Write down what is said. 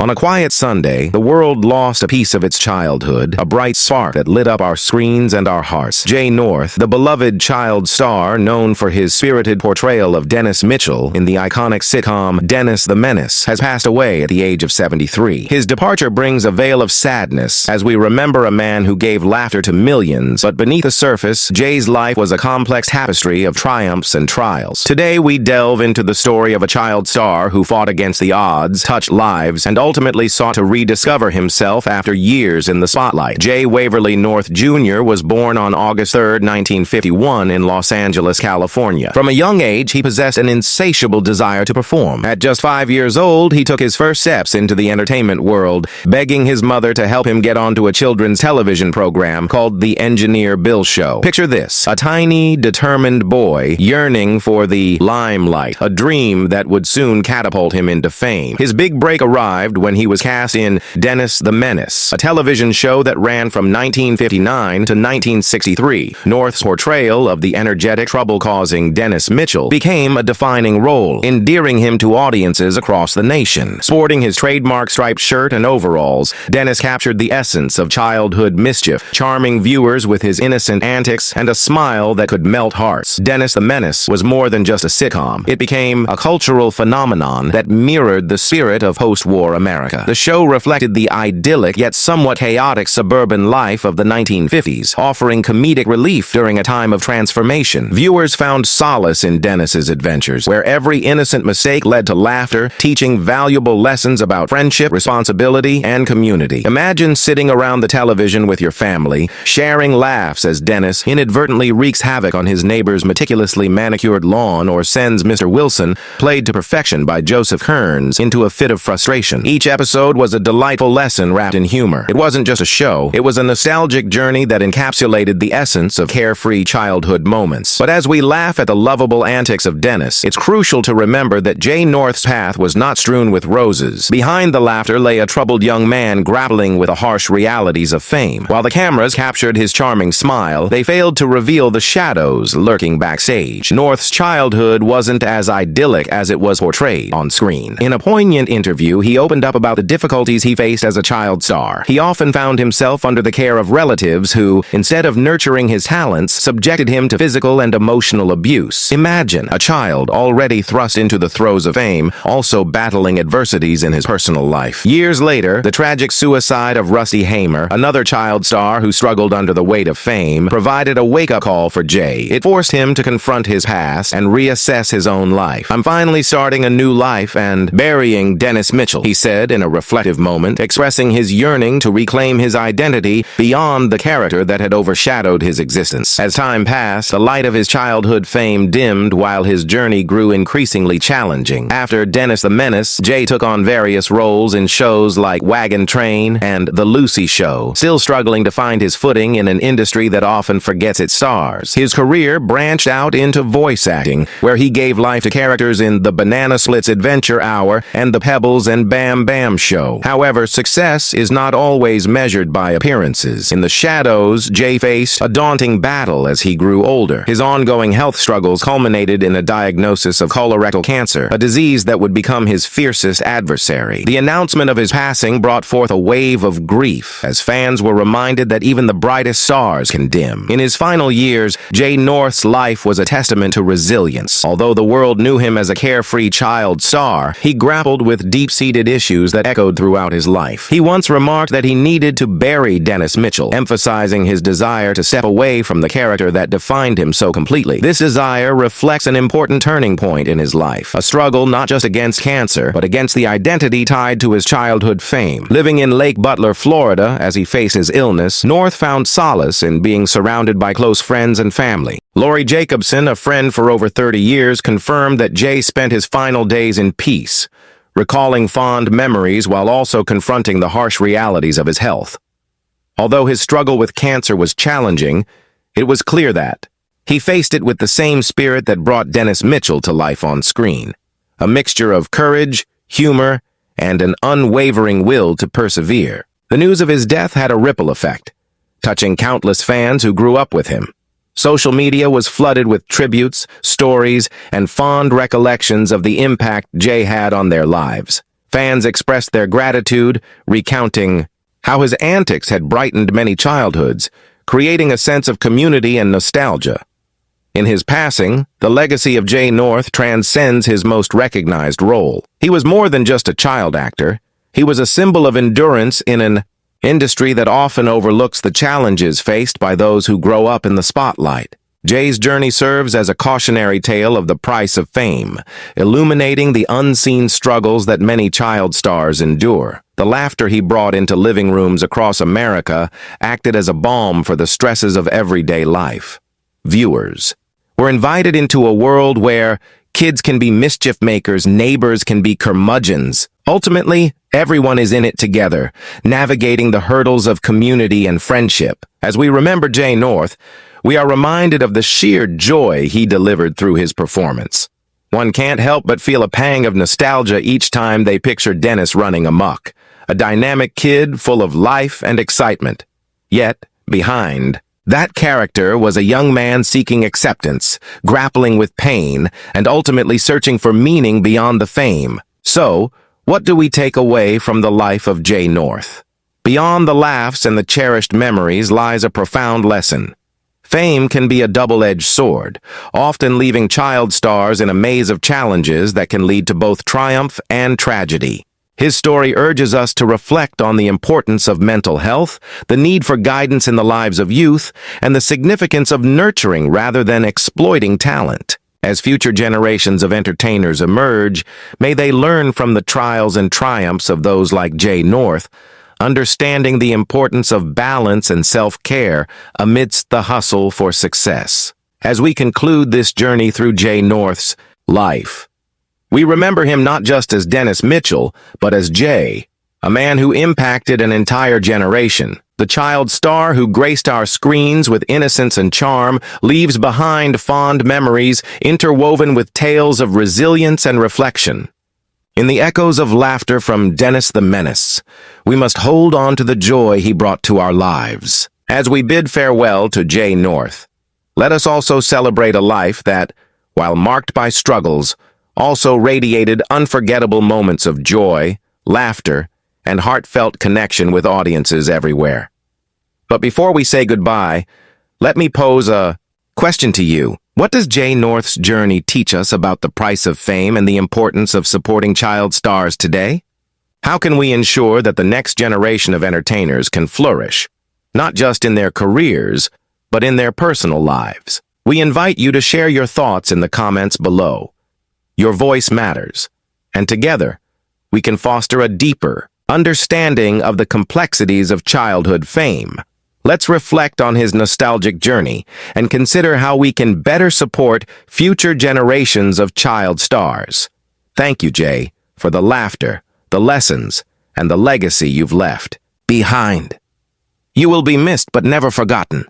On a quiet Sunday, the world lost a piece of its childhood, a bright spark that lit up our screens and our hearts. Jay North, the beloved child star known for his spirited portrayal of Dennis Mitchell in the iconic sitcom Menace the Menace, has passed away at the age of 73. His departure brings a veil of sadness as we remember a man who gave laughter to millions, but beneath the surface, Jay's life was a complex tapestry of triumphs and trials. Today, we delve into the story of a child star who fought against the odds, touched lives, and ultimately sought to rediscover himself after years in the spotlight. Jay Waverly North Jr. was born on August 3, 1951 in Los Angeles, California. From a young age, he possessed an insatiable desire to perform. At just 5 years old, he took his first steps into the entertainment world, begging his mother to help him get onto a children's television program called The Engineer Bill Show. Picture this, a tiny, determined boy yearning for the limelight, a dream that would soon catapult him into fame. His big break arrived when he was cast in Menace the Menace, a television show that ran from 1959 to 1963. North's portrayal of the energetic, trouble-causing Dennis Mitchell became a defining role, endearing him to audiences across the nation. Sporting his trademark striped shirt and overalls, Dennis captured the essence of childhood mischief, charming viewers with his innocent antics and a smile that could melt hearts. Dennis the Menace was more than just a sitcom. It became a cultural phenomenon that mirrored the spirit of post-war America. The show reflected the idyllic yet somewhat chaotic suburban life of the 1950s, offering comedic relief during a time of transformation. Viewers found solace in Dennis's adventures, where every innocent mistake led to laughter, teaching valuable lessons about friendship, responsibility, and community. Imagine sitting around the television with your family, sharing laughs as Dennis inadvertently wreaks havoc on his neighbor's meticulously manicured lawn or sends Mr. Wilson, played to perfection by Joseph Kearns, into a fit of frustration. Each episode was a delightful lesson wrapped in humor. It wasn't just a show, it was a nostalgic journey that encapsulated the essence of carefree childhood moments. But as we laugh at the lovable antics of Dennis, it's crucial to remember that Jay North's path was not strewn with roses. Behind the laughter lay a troubled young man grappling with the harsh realities of fame. While the cameras captured his charming smile, they failed to reveal the shadows lurking backstage. North's childhood wasn't as idyllic as it was portrayed on screen. In a poignant interview, he opened up about the difficulties he faced as a child star. He often found himself under the care of relatives who, instead of nurturing his talents, subjected him to physical and emotional abuse. Imagine a child already thrust into the throes of fame, also battling adversities in his personal life. Years later, the tragic suicide of Rusty Hamer, another child star who struggled under the weight of fame, provided a wake-up call for Jay. It forced him to confront his past and reassess his own life. "I'm finally starting a new life and burying Dennis Mitchell," he said in a reflective moment, expressing his yearning to reclaim his identity beyond the character that had overshadowed his existence. As time passed, the light of his childhood fame dimmed while his journey grew increasingly challenging. After Dennis the Menace, Jay took on various roles in shows like Wagon Train and The Lucy Show, still struggling to find his footing in an industry that often forgets its stars. His career branched out into voice acting, where he gave life to characters in The Banana Splits Adventure Hour and The Pebbles and Bam Bam Show. However, success is not always measured by appearances. In the shadows, Jay faced a daunting battle as he grew older. His ongoing health struggles culminated in a diagnosis of colorectal cancer, a disease that would become his fiercest adversary. The announcement of his passing brought forth a wave of grief, as fans were reminded that even the brightest stars can dim. In his final years, Jay North's life was a testament to resilience. Although the world knew him as a carefree child star, he grappled with deep-seated issues that echoed throughout his life. He once remarked that he needed to bury Dennis Mitchell, emphasizing his desire to step away from the character that defined him so completely. This desire reflects an important turning point in his life, a struggle not just against cancer, but against the identity tied to his childhood fame. Living in Lake Butler, Florida, as he faced his illness, North found solace in being surrounded by close friends and family. Lori Jacobson, a friend for over 30 years, confirmed that Jay spent his final days in peace, recalling fond memories while also confronting the harsh realities of his health. Although his struggle with cancer was challenging, it was clear that he faced it with the same spirit that brought Dennis Mitchell to life on screen, a mixture of courage, humor, and an unwavering will to persevere. The news of his death had a ripple effect, touching countless fans who grew up with him. Social media was flooded with tributes, stories, and fond recollections of the impact Jay had on their lives. Fans expressed their gratitude, recounting how his antics had brightened many childhoods, creating a sense of community and nostalgia. In his passing, the legacy of Jay North transcends his most recognized role. He was more than just a child actor. He was a symbol of endurance in an industry that often overlooks the challenges faced by those who grow up in the spotlight. Jay's journey serves as a cautionary tale of the price of fame, illuminating the unseen struggles that many child stars endure. The laughter he brought into living rooms across America acted as a balm for the stresses of everyday life. Viewers were invited into a world where kids can be mischief makers, neighbors can be curmudgeons. Ultimately, everyone is in it together, navigating the hurdles of community and friendship. As we remember Jay North, we are reminded of the sheer joy he delivered through his performance. One can't help but feel a pang of nostalgia each time they picture Dennis running amok, a dynamic kid full of life and excitement. Yet, behind that character was a young man seeking acceptance, grappling with pain, and ultimately searching for meaning beyond the fame. So, what do we take away from the life of Jay North? Beyond the laughs and the cherished memories lies a profound lesson. Fame can be a double-edged sword, often leaving child stars in a maze of challenges that can lead to both triumph and tragedy. His story urges us to reflect on the importance of mental health, the need for guidance in the lives of youth, and the significance of nurturing rather than exploiting talent. As future generations of entertainers emerge, may they learn from the trials and triumphs of those like Jay North, understanding the importance of balance and self-care amidst the hustle for success. As we conclude this journey through Jay North's life, we remember him not just as Dennis Mitchell, but as Jay, a man who impacted an entire generation. The child star who graced our screens with innocence and charm leaves behind fond memories interwoven with tales of resilience and reflection. In the echoes of laughter from Dennis the Menace, we must hold on to the joy he brought to our lives. As we bid farewell to Jay North, let us also celebrate a life that, while marked by struggles, also radiated unforgettable moments of joy, laughter, and heartfelt connection with audiences everywhere. But before we say goodbye, let me pose a question to you. What does Jay North's journey teach us about the price of fame and the importance of supporting child stars today? How can we ensure that the next generation of entertainers can flourish, not just in their careers, but in their personal lives? We invite you to share your thoughts in the comments below. Your voice matters, and together, we can foster a deeper understanding of the complexities of childhood fame. Let's reflect on his nostalgic journey and consider how we can better support future generations of child stars. Thank you, Jay, for the laughter, the lessons, and the legacy you've left behind. You will be missed but never forgotten.